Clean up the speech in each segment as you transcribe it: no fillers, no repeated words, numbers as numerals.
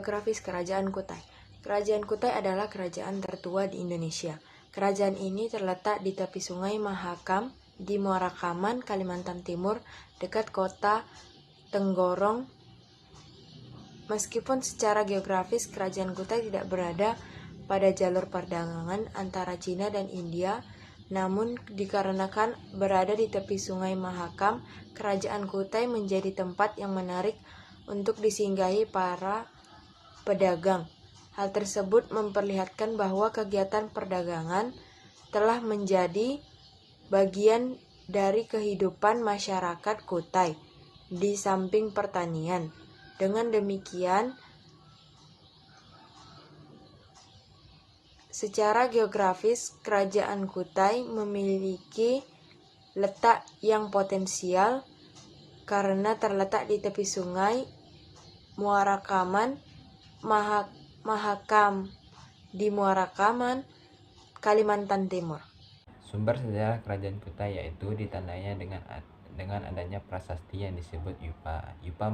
Geografis Kerajaan Kutai. Kerajaan Kutai adalah kerajaan tertua di Indonesia. Kerajaan ini terletak di tepi Sungai Mahakam di Muara Kaman, Kalimantan Timur, dekat kota Tenggorong. Meskipun secara geografis kerajaan Kutai tidak berada pada jalur perdagangan antara Cina dan India, namun dikarenakan berada di tepi Sungai Mahakam, kerajaan Kutai menjadi tempat yang menarik untuk disinggahi para pedagang. Hal tersebut memperlihatkan bahwa kegiatan perdagangan telah menjadi bagian dari kehidupan masyarakat Kutai di samping pertanian. Dengan demikian, secara geografis, kerajaan Kutai memiliki letak yang potensial karena terletak di tepi sungai Muara Kaman, Mahakam di Muara Kaman, Kalimantan Timur. Sumber sejarah kerajaan Kutai yaitu ditandainya dengan adanya prasasti yang disebut Yupa. Yupa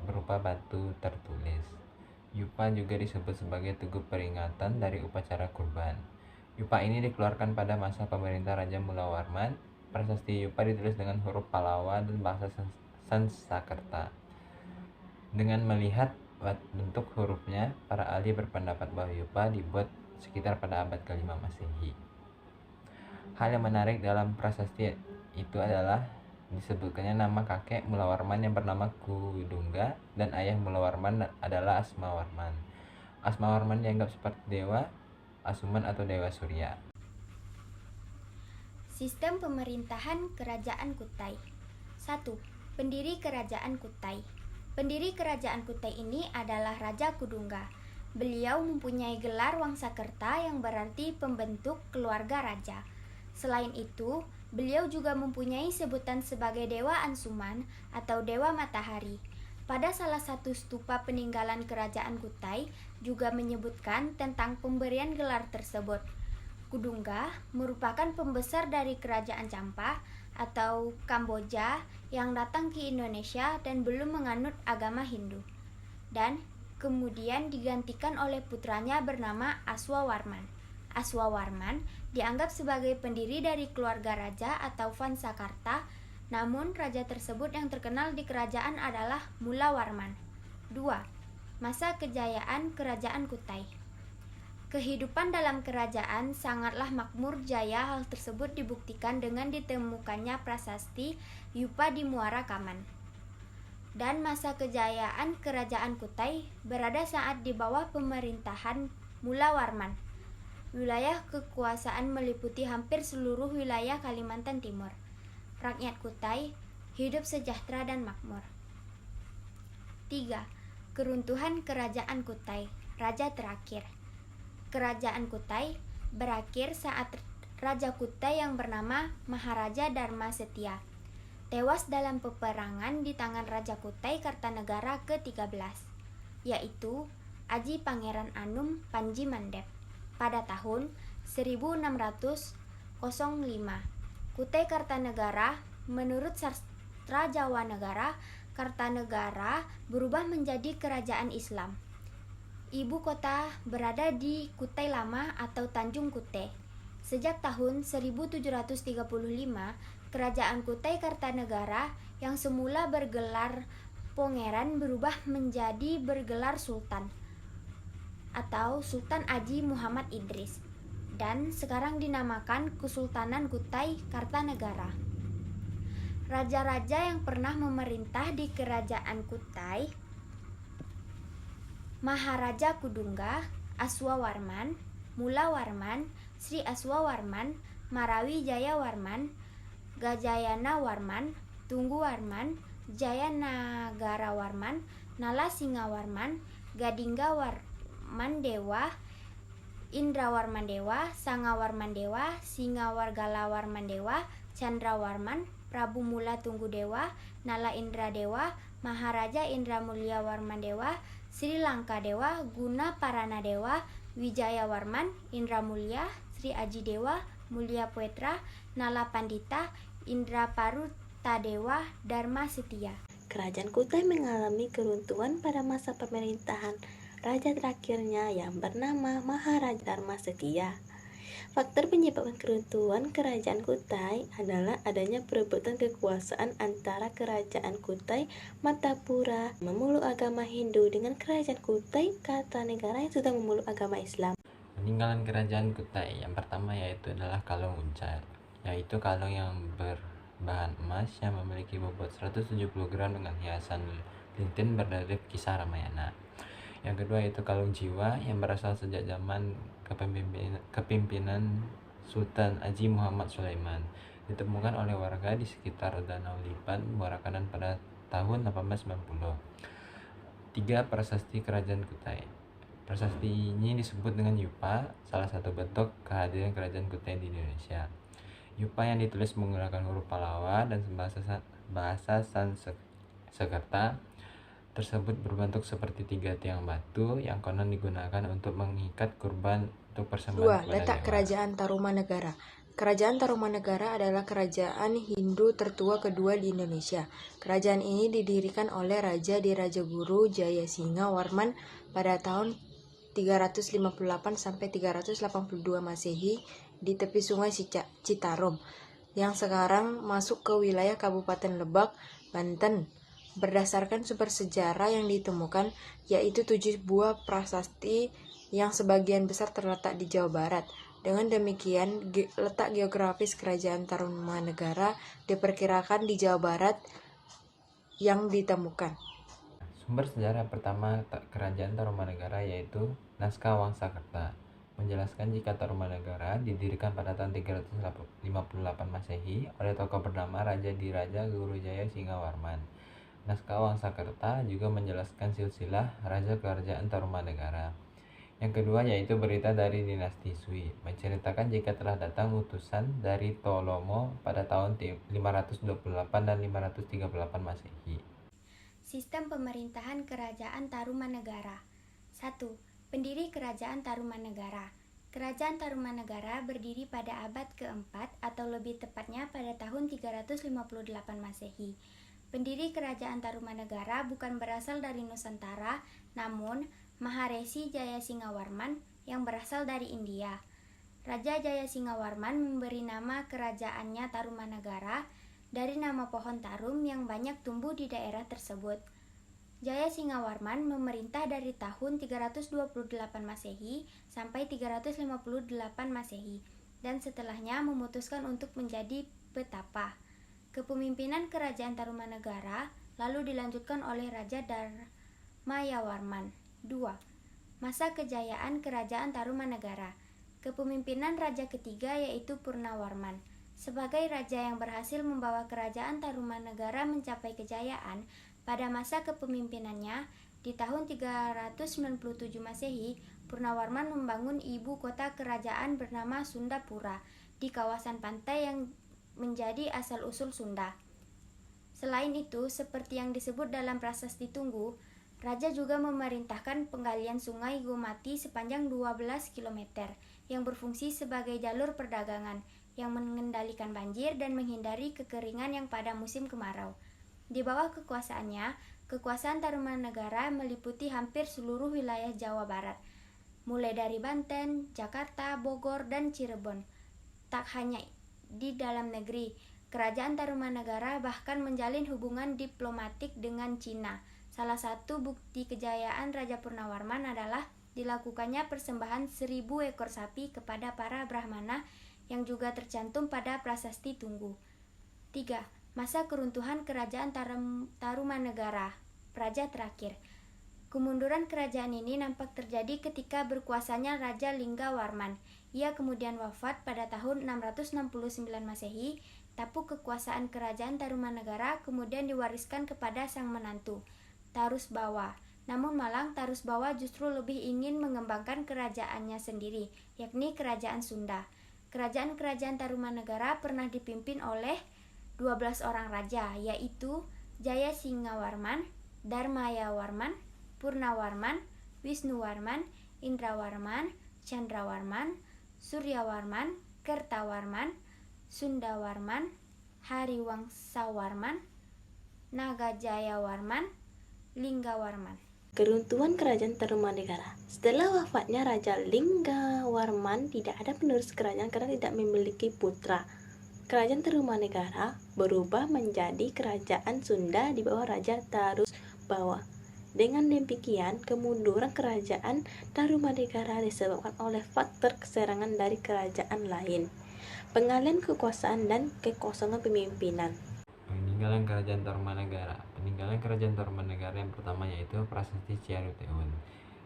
berupa batu tertulis. Yupa juga disebut sebagai tugu peringatan dari upacara kurban. Yupa ini dikeluarkan pada masa pemerintah Raja Mulawarman. Prasasti Yupa ditulis dengan huruf Palawa dan bahasa Sanskerta. Dengan melihat bentuk hurufnya, para ahli berpendapat bahwa Yupa dibuat sekitar pada abad ke-5 Masehi. Hal yang menarik dalam prasasti itu adalah disebutkannya nama kakek Mulawarman yang bernama Kudungga dan ayah Mulawarman adalah Asmawarman. Asmawarman dianggap seperti dewa Asuman atau dewa Surya. Sistem pemerintahan Kerajaan Kutai. 1. Pendiri Kerajaan Kutai. Pendiri Kerajaan Kutai ini adalah Raja Kudungga. Beliau mempunyai gelar Wangsakerta yang berarti pembentuk keluarga raja. Selain itu, beliau juga mempunyai sebutan sebagai Dewa Ansuman atau Dewa Matahari. Pada salah satu stupa peninggalan Kerajaan Kutai juga menyebutkan tentang pemberian gelar tersebut. Kudungga merupakan pembesar dari Kerajaan Champa atau Kamboja yang datang ke Indonesia dan belum menganut agama Hindu, dan kemudian digantikan oleh putranya bernama Aswawarman. Aswawarman dianggap sebagai pendiri dari keluarga raja atau Vansakarta, namun raja tersebut yang terkenal di kerajaan adalah Mulawarman. 2. Masa kejayaan Kerajaan Kutai. Kehidupan dalam kerajaan sangatlah makmur jaya. Hal tersebut dibuktikan dengan ditemukannya prasasti Yupa di Muara Kaman. Dan masa kejayaan Kerajaan Kutai berada saat di bawah pemerintahan Mulawarman. Wilayah kekuasaan meliputi hampir seluruh wilayah Kalimantan Timur. Rakyat Kutai hidup sejahtera dan makmur. 3. Keruntuhan Kerajaan Kutai. Raja terakhir. Kerajaan Kutai berakhir saat Raja Kutai yang bernama Maharaja Dharma Setia tewas dalam peperangan di tangan Raja Kutai Kartanegara ke-13, yaitu Aji Pangeran Anum Panji Mandep pada tahun 1605. Kutai Kartanegara menurut sastra Jawa Negara, Kartanegara berubah menjadi kerajaan Islam. Ibu kota berada di Kutai Lama atau Tanjung Kute. Sejak tahun 1735, Kerajaan Kutai Kartanegara yang semula bergelar Pangeran berubah menjadi bergelar Sultan atau Sultan Aji Muhammad Idris, dan sekarang dinamakan Kesultanan Kutai Kartanegara. Raja-raja yang pernah memerintah di Kerajaan Kutai: Maharaja Kudungga, Aswawarman, Mulawarman, Sri Aswawarman, Marawi Jayawarman, Gajayana Warman, Tunggu Warman, Jayanagara Warman, Nala Singawarman, Gadingga Warman Dewa, Indrawarman Dewa, Sangawarman Dewa, Singawargala Warman Dewa, Chandrawarman, Prabu Mula Tunggu Dewa, Nala Indra Dewa, Maharaja Indra Mulia Warman Dewa, Sri Langka Dewa, Guna Parana Dewa, Wijaya Warman, Indra Mulia, Sri Aji Dewa, Mulia Puetra, Nala Pandita, Indra Paruta Dewa, Dharma Setia. Kerajaan Kutai mengalami keruntuhan pada masa pemerintahan raja terakhirnya yang bernama Maharaja Dharma Setia. Faktor penyebab keruntuhan Kerajaan Kutai adalah adanya perebutan kekuasaan antara Kerajaan Kutai Matapura memeluk agama Hindu dengan Kerajaan Kutai Kartanegara yang sudah memeluk agama Islam. Peninggalan Kerajaan Kutai yang pertama yaitu adalah kalung uncal, yaitu kalung yang berbahan emas yang memiliki bobot 170 gram dengan hiasan lintin berdalih kisah Ramayana. Yang kedua yaitu kalung jiwa yang berasal sejak zaman kepimpinan Sultan Haji Muhammad Sulaiman, ditemukan oleh warga di sekitar Danau Lipan, Muarakanan pada tahun 1890. 3. Prasasti Kerajaan Kutai. Prasasti ini disebut dengan Yupa, salah satu bentuk kehadiran Kerajaan Kutai di Indonesia. Yupa yang ditulis menggunakan huruf Pallawa dan bahasa Sanskerta tersebut berbentuk seperti 3 tiang batu yang konon digunakan untuk mengikat kurban untuk persembahan 2. Letak Kerajaan Tarumanegara. Kerajaan Tarumanegara adalah kerajaan Hindu tertua kedua di Indonesia. Kerajaan ini didirikan oleh Raja Dirajaguru Jayasingha Warman pada tahun 358 sampai 382 Masehi di tepi Sungai Citarum yang sekarang masuk ke wilayah Kabupaten Lebak, Banten. Berdasarkan sumber sejarah yang ditemukan, yaitu 7 buah prasasti yang sebagian besar terletak di Jawa Barat. Dengan demikian, letak geografis Kerajaan Tarumanegara diperkirakan di Jawa Barat yang ditemukan. Sumber sejarah pertama Kerajaan Tarumanegara yaitu Naskah Wangsakerta, menjelaskan jika Tarumanegara didirikan pada tahun 358 Masehi oleh tokoh bernama Raja Diraja Guru Jaya Singha Warman. Naskah Wangsakerta juga menjelaskan silsilah Raja Kerajaan Tarumanegara. Yang kedua yaitu berita dari dinasti Sui, menceritakan jika telah datang utusan dari Ptolomo pada tahun 528 dan 538 Masehi. Sistem pemerintahan Kerajaan Tarumanegara. 1. Pendiri Kerajaan Tarumanegara. Kerajaan Tarumanegara berdiri pada abad keempat atau lebih tepatnya pada tahun 358 Masehi. Pendiri Kerajaan Tarumanegara bukan berasal dari Nusantara, namun Maharesi Jayasingha Warman yang berasal dari India. Raja Jayasingha Warman memberi nama kerajaannya Tarumanegara dari nama pohon tarum yang banyak tumbuh di daerah tersebut. Jayasingha Warman memerintah dari tahun 328 Masehi sampai 358 Masehi dan setelahnya memutuskan untuk menjadi petapa. Kepemimpinan Kerajaan Tarumanegara lalu dilanjutkan oleh Raja Dharmayawarman. 2. Masa kejayaan Kerajaan Tarumanegara. Kepemimpinan raja ketiga yaitu Purnawarman. Sebagai raja yang berhasil membawa Kerajaan Tarumanegara mencapai kejayaan, pada masa kepemimpinannya di tahun 397 Masehi, Purnawarman membangun ibu kota kerajaan bernama Sundapura di kawasan pantai yang menjadi asal-usul Sunda. Selain itu, seperti yang disebut dalam Prasasti Tunggu, raja juga memerintahkan penggalian sungai Gomati sepanjang 12 km yang berfungsi sebagai jalur perdagangan yang mengendalikan banjir dan menghindari kekeringan yang pada musim kemarau. Di bawah kekuasaannya, kekuasaan Tarumanegara meliputi hampir seluruh wilayah Jawa Barat, mulai dari Banten, Jakarta, Bogor, dan Cirebon. Tak hanya di dalam negeri, Kerajaan Tarumanegara bahkan menjalin hubungan diplomatik dengan Cina. Salah satu bukti kejayaan Raja Purnawarman adalah dilakukannya persembahan 1000 ekor sapi kepada para Brahmana yang juga tercantum pada Prasasti Tunggu. 3. Masa keruntuhan Kerajaan Tarumanegara. Raja terakhir. Kemunduran kerajaan ini nampak terjadi ketika berkuasanya Raja Linggawarman. Ia kemudian wafat pada tahun 669 Masehi. Tampuk kekuasaan Kerajaan Tarumanegara kemudian diwariskan kepada sang menantu, Tarusbawa. Namun malang Tarusbawa justru lebih ingin mengembangkan kerajaannya sendiri, yakni Kerajaan Sunda. Kerajaan-kerajaan Tarumanegara pernah dipimpin oleh 12 orang raja, yaitu Jayasingha Warman, Dharmayawarman, Purnawarman, Wisnuwarman, Indrawarman, Chandrawarman, Suryawarman, Kertawarman, Sundawarman, Hariwangsawarman, Nagajayawarman, Linggawarman. Keruntuhan Kerajaan Tarumanegara. Setelah wafatnya Raja Linggawarman, tidak ada penerus kerajaan karena tidak memiliki putra. Kerajaan Tarumanegara berubah menjadi Kerajaan Sunda di bawah Raja Tarusbawa. Dengan demikian, kemunduran Kerajaan Tarumanegara disebabkan oleh faktor keserangan dari kerajaan lain, pengalihan kekuasaan dan kekosongan pemimpinan. Peninggalan Kerajaan Tarumanegara. Peninggalan Kerajaan Tarumanegara yang pertama yaitu Prasasti Ciaruteun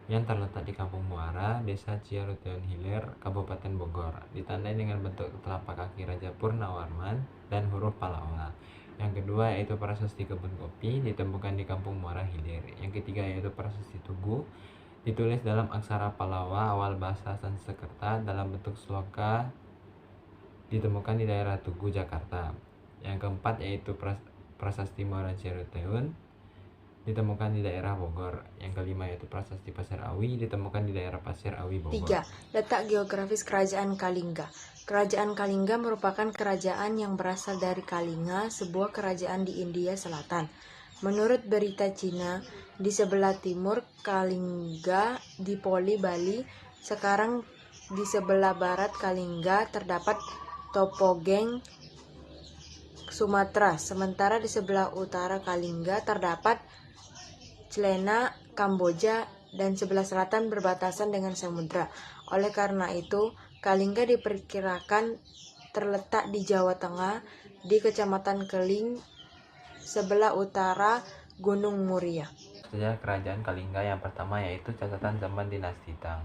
yang terletak di Kampung Muara, Desa Ciaruteun Hilir, Kabupaten Bogor, ditandai dengan bentuk telapak kaki Raja Purnawarman dan huruf Pallawa. Yang kedua yaitu Prasasti Kebun Kopi, ditemukan di Kampung Muara Hilir. Yang ketiga yaitu Prasasti Tugu, ditulis dalam aksara Pallawa awal bahasa Sanskerta dalam bentuk sloka, ditemukan di daerah Tugu, Jakarta. Yang keempat yaitu Prasasti Muara Ciaruteun, ditemukan di daerah Bogor. Yang kelima yaitu Prasasti Pasir Awi, ditemukan di daerah Pasir Awi, Bogor. 3. Letak geografis Kerajaan Kalingga. Kerajaan Kalingga merupakan kerajaan yang berasal dari Kalinga, sebuah kerajaan di India Selatan. Menurut berita Cina, di sebelah timur Kalingga di Poli, Bali. Sekarang di sebelah barat Kalingga terdapat Topogeng, Sumatera. Sementara di sebelah utara Kalingga terdapat Celena, Kamboja, dan sebelah selatan berbatasan dengan samudra. Oleh karena itu, Kalingga diperkirakan terletak di Jawa Tengah, di Kecamatan Keling, sebelah utara Gunung Muria. Sejarah Kerajaan Kalingga yang pertama yaitu catatan zaman dinasti Tang.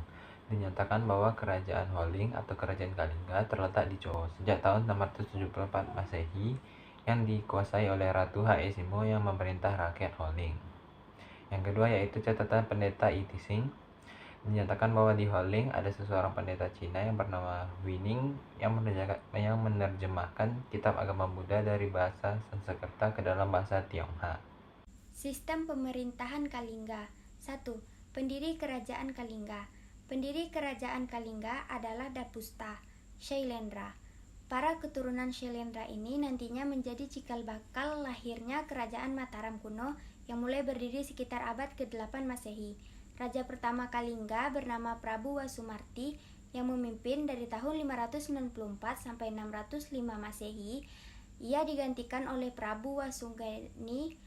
Dinyatakan bahwa Kerajaan Holing atau Kerajaan Kalingga terletak di Johor sejak tahun 674 Masehi yang dikuasai oleh Ratu Haesimo yang memerintah rakyat Holing. Yang kedua yaitu catatan pendeta Itising. Dinyatakan bahwa di Holing ada seseorang pendeta Cina yang bernama Wining yang menerjemahkan kitab agama Buddha dari bahasa Sanskerta ke dalam bahasa Tionghoa. Sistem pemerintahan Kalingga. 1. Pendiri Kerajaan Kalingga. Pendiri Kerajaan Kalingga adalah Dapusta, Shailendra. Para keturunan Shailendra ini nantinya menjadi cikal bakal lahirnya Kerajaan Mataram kuno yang mulai berdiri sekitar abad ke-8 Masehi. Raja pertama Kalingga bernama Prabu Wasumarti yang memimpin dari tahun 594 sampai 605 Masehi. Ia digantikan oleh Prabu Wasungeni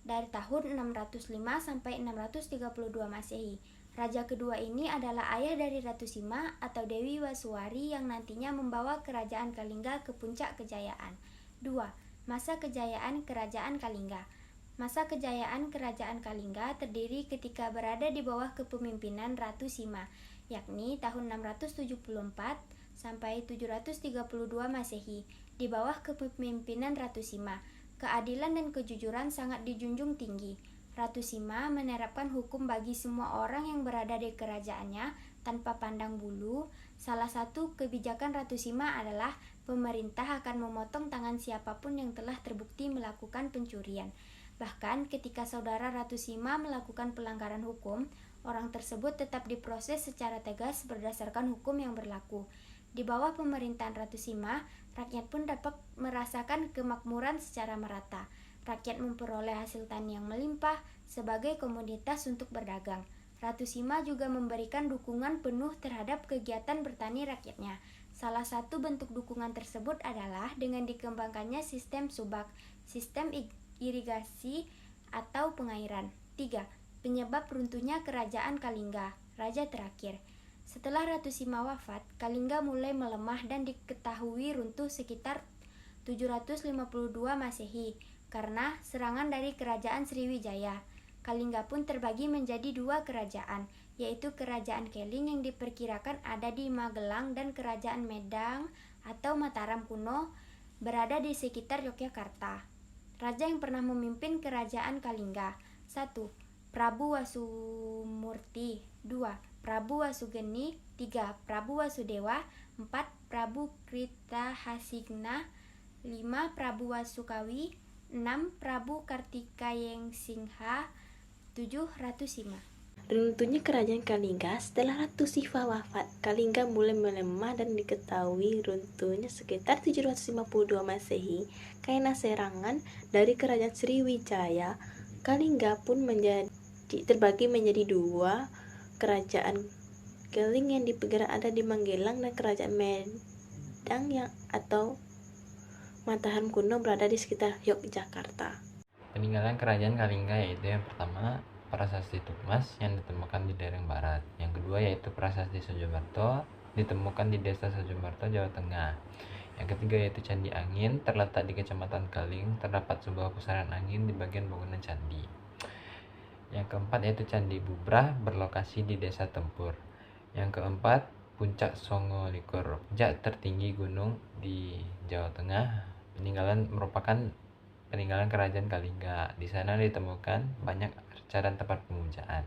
dari tahun 605 sampai 632 Masehi. Raja kedua ini adalah ayah dari Ratu Sima atau Dewi Wasuwari yang nantinya membawa Kerajaan Kalingga ke puncak kejayaan. 2. Masa kejayaan Kerajaan Kalingga. Masa kejayaan Kerajaan Kalingga terdiri ketika berada di bawah kepemimpinan Ratu Sima, yakni tahun 674 sampai 732 Masehi. Di bawah kepemimpinan Ratu Sima, keadilan dan kejujuran sangat dijunjung tinggi. Ratu Sima menerapkan hukum bagi semua orang yang berada di kerajaannya tanpa pandang bulu. Salah satu kebijakan Ratu Sima adalah pemerintah akan memotong tangan siapapun yang telah terbukti melakukan pencurian. Bahkan ketika saudara Ratu Sima melakukan pelanggaran hukum, orang tersebut tetap diproses secara tegas berdasarkan hukum yang berlaku. Di bawah pemerintahan Ratu Sima, rakyat pun dapat merasakan kemakmuran secara merata. Rakyat memperoleh hasil tani yang melimpah sebagai komoditas untuk berdagang. Ratu Sima juga memberikan dukungan penuh terhadap kegiatan bertani rakyatnya. Salah satu bentuk dukungan tersebut adalah dengan dikembangkannya sistem subak, sistem irigasi atau pengairan. 3. Penyebab runtuhnya Kerajaan Kalingga. Raja terakhir. Setelah Ratu Sima wafat, Kalingga mulai melemah dan diketahui runtuh sekitar 752 Masehi karena serangan dari Kerajaan Sriwijaya. Kalingga pun terbagi menjadi dua kerajaan, yaitu Kerajaan Keling yang diperkirakan ada di Magelang dan Kerajaan Medang atau Mataram kuno berada di sekitar Yogyakarta. Raja yang pernah memimpin Kerajaan Kalingga. 1. Prabu Wasumurti. 2. Prabu Wasugeni. 3. Prabu Wasudewa. 4. Prabu Kritahasigna. 5. Prabu Wasukawi. 6. Prabu Kartikayengsingha. 7. Ratu Sima. Runtuhnya kerajaan Kalingga setelah Ratu Siva wafat. Kalingga mulai melemah dan diketahui runtuhnya sekitar 752 Masehi karena serangan dari kerajaan Sriwijaya. Kalingga pun terbagi menjadi dua, kerajaan Keling yang dipegang ada di Manggelang dan kerajaan Medang yang atau Mataram kuno berada di sekitar Yogyakarta. Peninggalan kerajaan Kalingga yaitu yang pertama Prasasti Tukmas yang ditemukan di Lereng Barat. Yang kedua yaitu Prasasti Sojomerto ditemukan di Desa Sojomerto, Jawa Tengah. Yang ketiga yaitu Candi Angin terletak di Kecamatan Kaling. Terdapat sebuah pusaran angin di bagian bangunan candi. Yang keempat yaitu Candi Bubrah berlokasi di Desa Tempur. Yang keempat Puncak Songo Likur, puncak tertinggi gunung di Jawa Tengah. Merupakan peninggalan kerajaan Kalingga. Di sana ditemukan banyak arca dan tempat pemujaan.